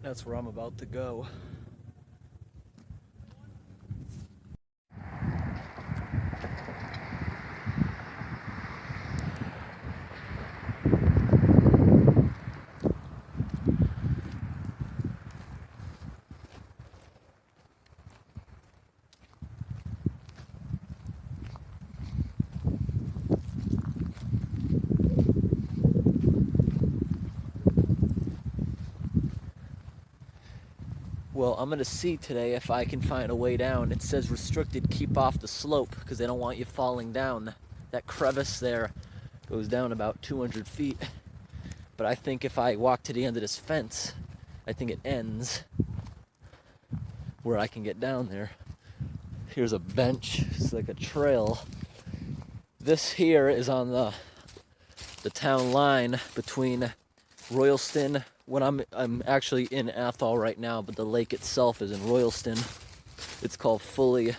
That's where I'm about to go. Well, I'm gonna see today if I can find a way down. It says restricted, keep off the slope, because they don't want you falling down. That crevice there goes down about 200 feet. But I think if I walk to the end of this fence, I think it ends where I can get down there. Here's a bench, it's like a trail. This here is on the town line between Royalston. When I'm actually in Athol right now, but the lake itself is in Royalston. It's called Fully.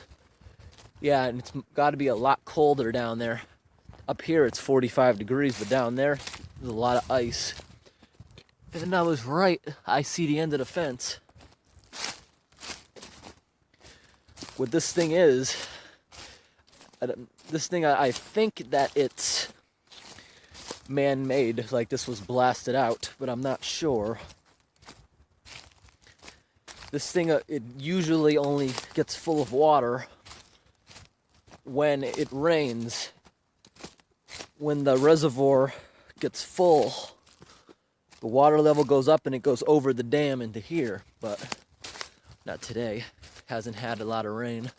Yeah, and it's got to be a lot colder down there. Up here it's 45 degrees, but down there there's a lot of ice. And I was right. I see the end of the fence. What this thing is, I think that it's man-made, like this was blasted out, but I'm not sure. This thing, it usually only gets full of water when it rains. When the reservoir gets full, the water level goes up and it goes over the dam into here, but not today. Hasn't had a lot of rain.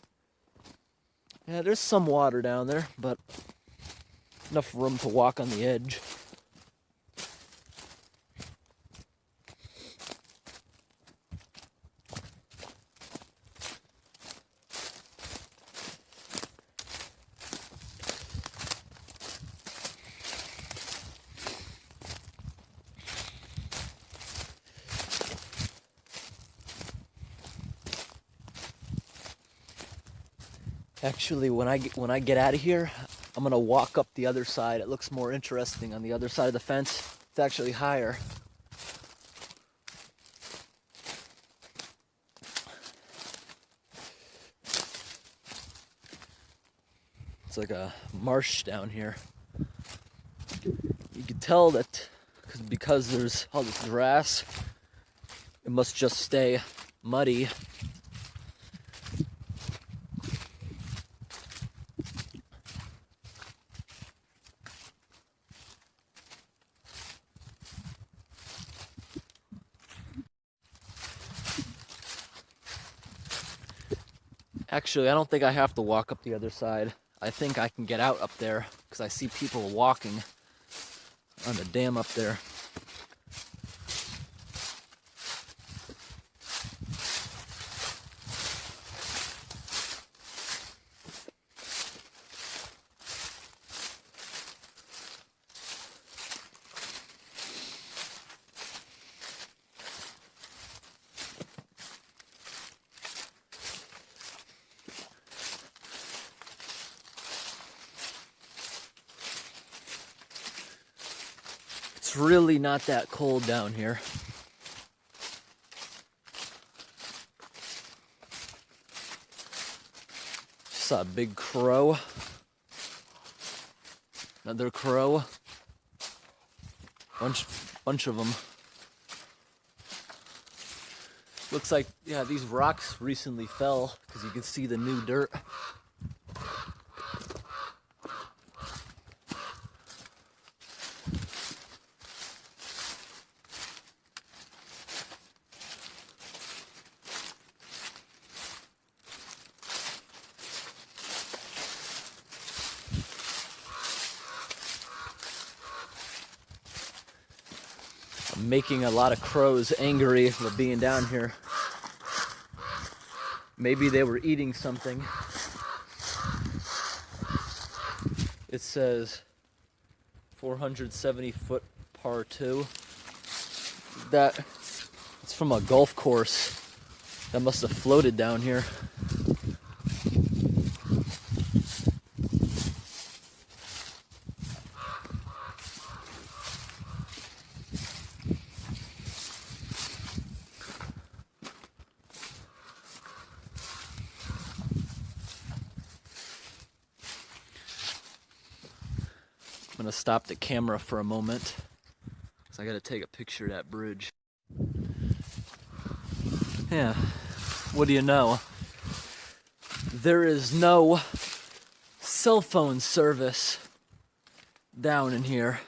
Yeah, there's some water down there, but enough room to walk on the edge. Actually, when I get out of here, I'm gonna walk up the other side. It looks more interesting on the other side of the fence. It's actually higher. It's like a marsh down here. You can tell that because there's all this grass, it must just stay muddy. Actually, I don't think I have to walk up the other side. I think I can get out up there because I see people walking on the dam up there. It's really not that cold down here. Saw a big crow. Another crow. Bunch of them. Looks like, yeah, these rocks recently fell because you can see the new dirt. I'm making a lot of crows angry with being down here. Maybe they were eating something. It says 470 foot par 2. That it's from a golf course that must have floated down here. gonna stop the camera for a moment because I gotta take a picture of that bridge. Yeah, what do you know? There is no cell phone service down in here.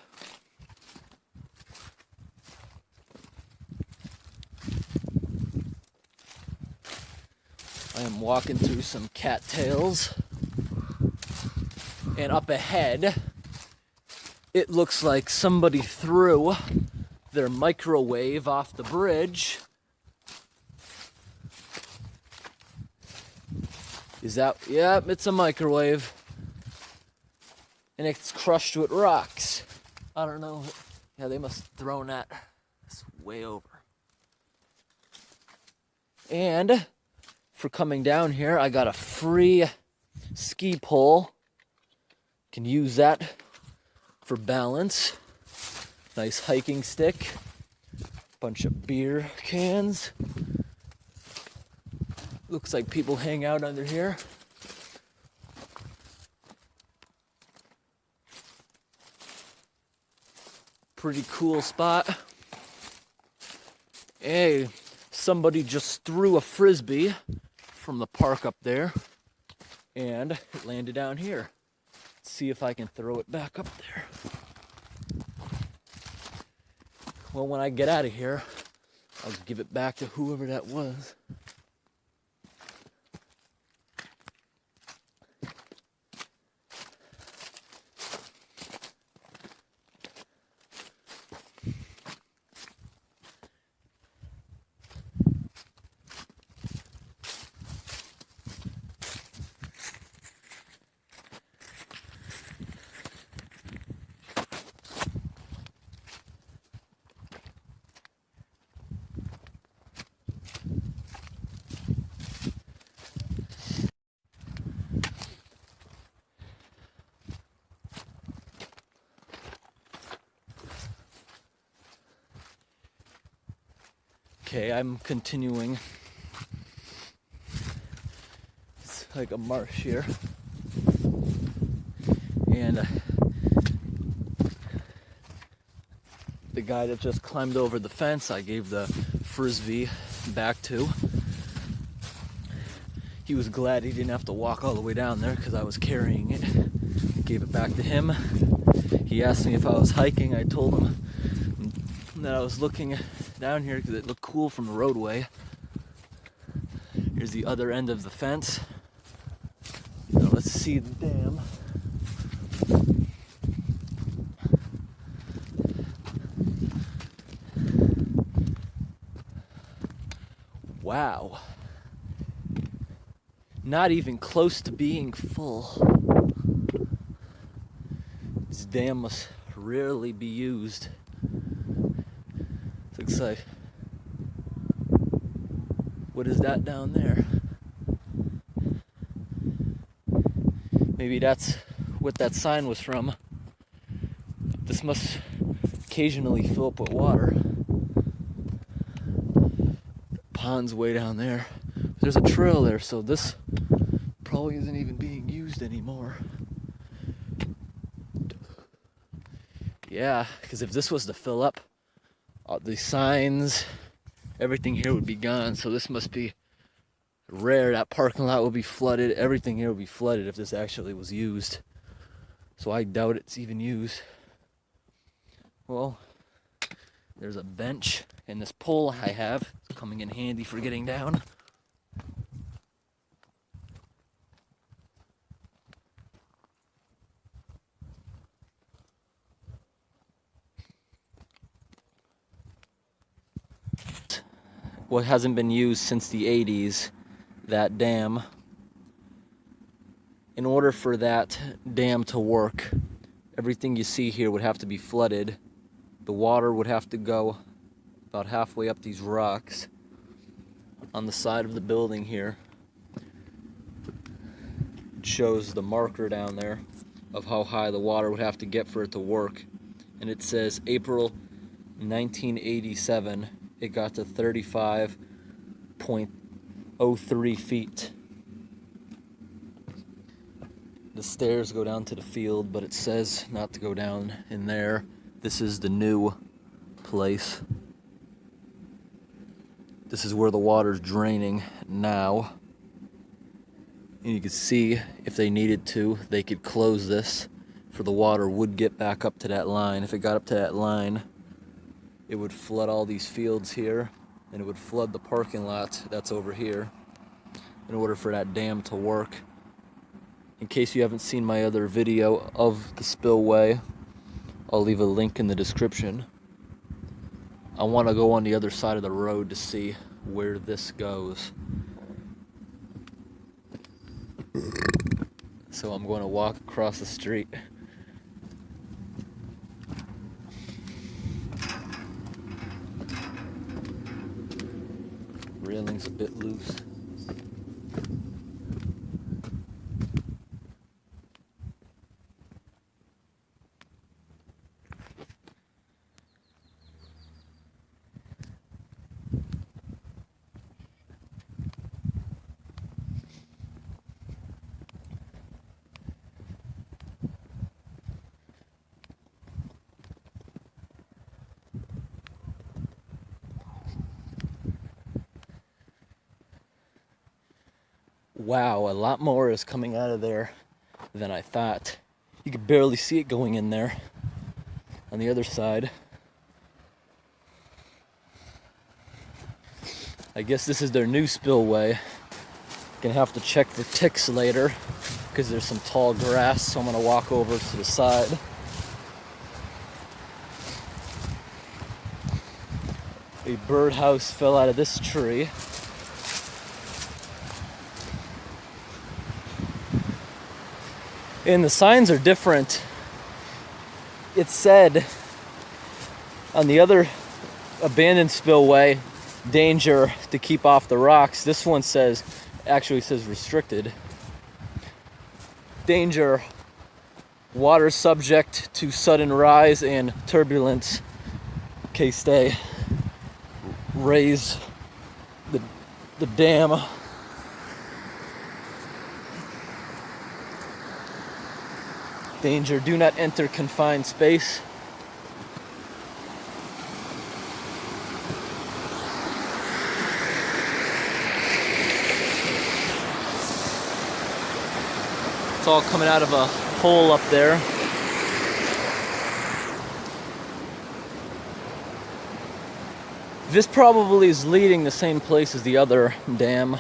I am walking through some cattails, and up ahead it looks like somebody threw their microwave off the bridge. Is that, yep, it's a microwave. And it's crushed with rocks. I don't know. Yeah, they must have thrown that. It's way over. And for coming down here, I got a free ski pole. Can use that for balance. Nice hiking stick. Bunch of beer cans. Looks like people hang out under here. Pretty cool spot. Hey, somebody just threw a frisbee from the park up there and it landed down here. Let's see if I can throw it back up there. Well, when I get out of here, I'll give it back to whoever that was. Okay, I'm continuing. It's like a marsh here. And the guy that just climbed over the fence, I gave the frisbee back to. He was glad he didn't have to walk all the way down there because I was carrying it. Gave it back to him. He asked me if I was hiking. I told him that I was looking down here because it looked cool from the roadway. Here's the other end of the fence. Now let's see the dam. Wow. Not even close to being full. This dam must rarely be used. Looks like, what is that down there? Maybe that's what that sign was from. This must occasionally fill up with water. The pond's way down there. There's a trail there, so this probably isn't even being used anymore. Yeah, because if this was to fill up, the signs, everything here would be gone. So this must be rare. That parking lot will be flooded. Everything here will be flooded if this actually was used. So I doubt it's even used. Well, there's a bench and this pole I have coming in handy for getting down. What hasn't been used since the 80s, that dam. In order for that dam to work, everything you see here would have to be flooded. The water would have to go about halfway up these rocks on the side of the building here. It shows the marker down there of how high the water would have to get for it to work. And it says April 1987. It got to 35.03 feet. The stairs go down to the field, but it says not to go down in there. This is the new place. This is where the water's draining now. And you can see if they needed to, they could close this for the water would get back up to that line. If it got up to that line, it would flood all these fields here, and it would flood the parking lot that's over here in order for that dam to work. In case you haven't seen my other video of the spillway, I'll leave a link in the description. I want to go on the other side of the road to see where this goes. So I'm going to walk across the street. Railing's a bit loose. Wow, a lot more is coming out of there than I thought. You could barely see it going in there. On the other side, I guess this is their new spillway. Gonna have to check for ticks later because there's some tall grass, so I'm gonna walk over to the side. A birdhouse fell out of this tree. And the signs are different. It said on the other abandoned spillway, danger to keep off the rocks. This one actually says restricted. Danger, water subject to sudden rise and turbulence in case they raise the dam. Danger, do not enter confined space. It's all coming out of a hole up there. This probably is leading the same place as the other dam.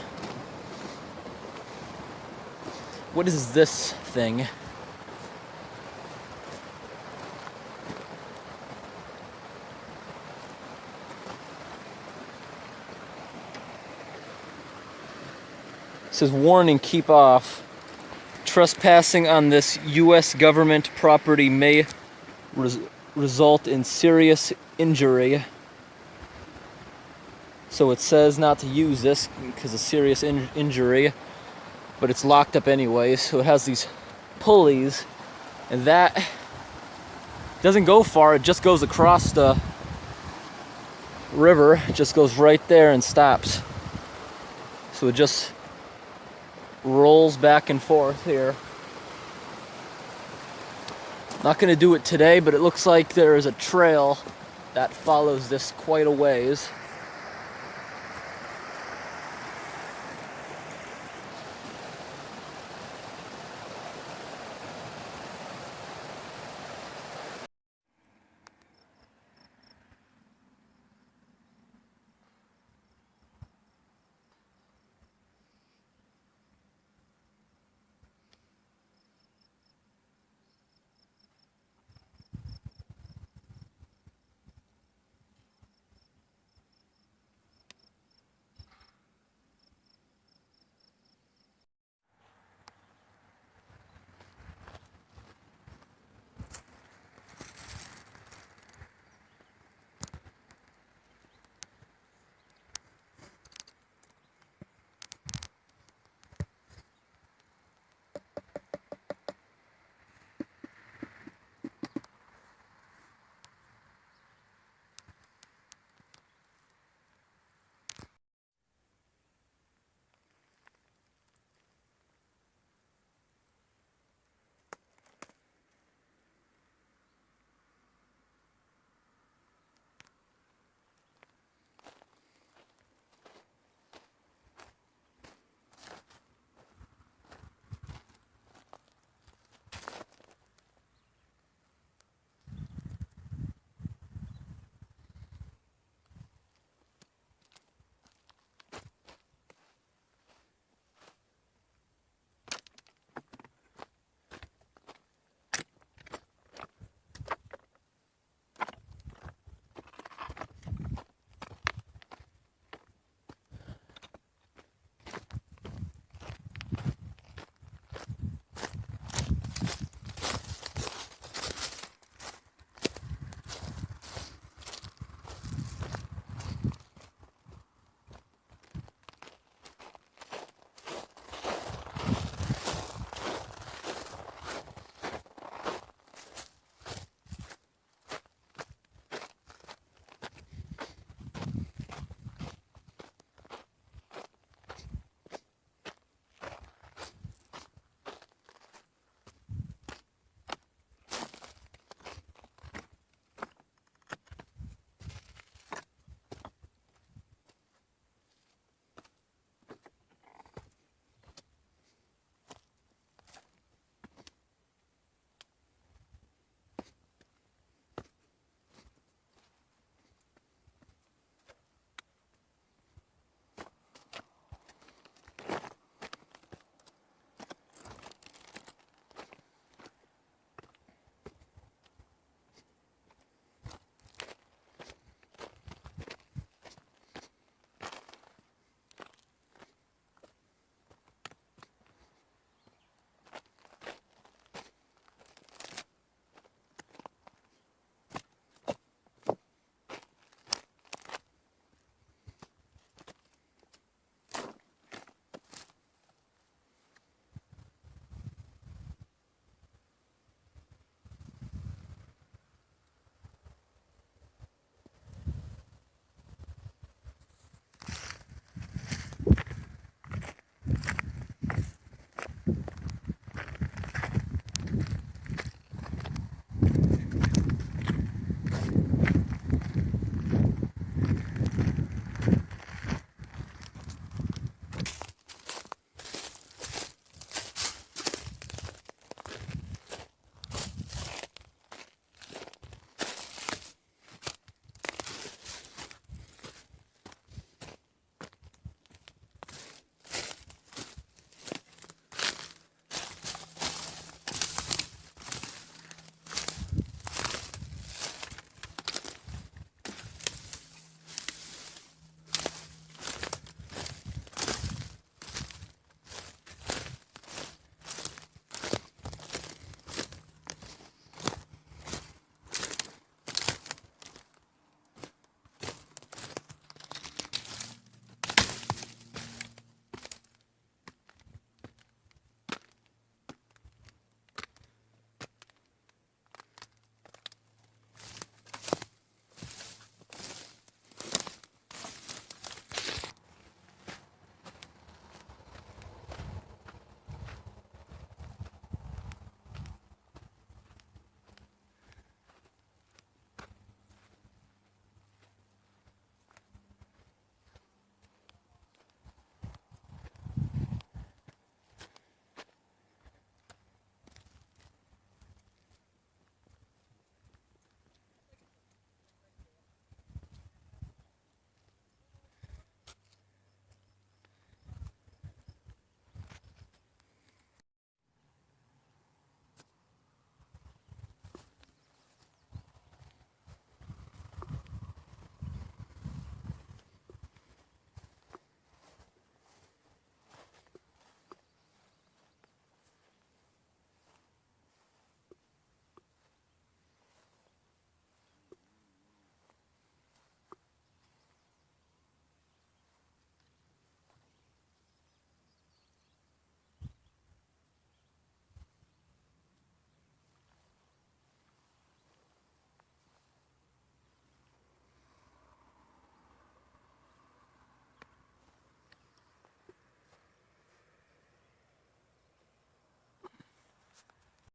What is this thing? It says warning, keep off. Trespassing on this U.S. government property may result in serious injury. So it says not to use this because of serious injury, but it's locked up anyways. So it has these pulleys, and that doesn't go far. It just goes across the river. It just goes right there and stops. So it just rolls back and forth here. Not going to do it today, but it looks like there is a trail that follows this quite a ways.